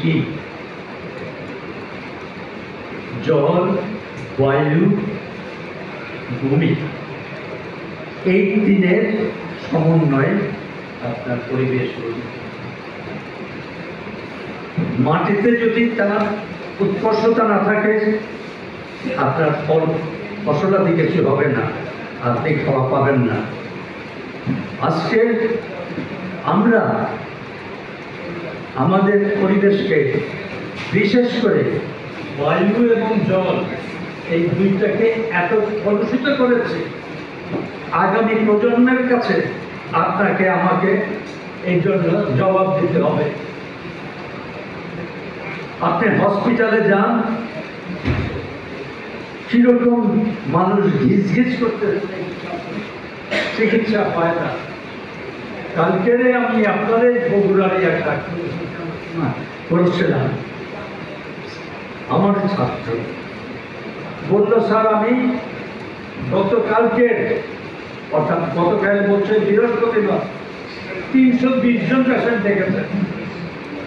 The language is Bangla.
কি জল, বায়ু, ভূমি, এই তিনের সমন্বয়ে আপনার পরিবেশ। মাটিতে যদি তার উৎকর্ষতা না থাকে, আপনার ফসলাদি কিছু হবে না, আপনি খাওয়া পাবেন না। আজকে আমরা আমাদের পরিবেশকে, বিশেষ করে বায়ু এবং জল, এই দুইটাকে এত কলুষিত করেছে, আগামী প্রজন্মের কাছে আপনাকে আমাকে এই জন্য জবাব দিতে হবে। আপনি হসপিটালে যান, কিরকম মানুষ ঘিস ঘিস করতে চিকিৎসা পায় না। কালকেরে আমি আপনাদের বগুড়ারে একটা করেছিলাম, আমার ছাত্র বলল, স্যার আমি গতকালকে, অর্থাৎ গতকাল বলছে বৃহস্পতিবার, 320 জন পেশেন্ট দেখেছেন।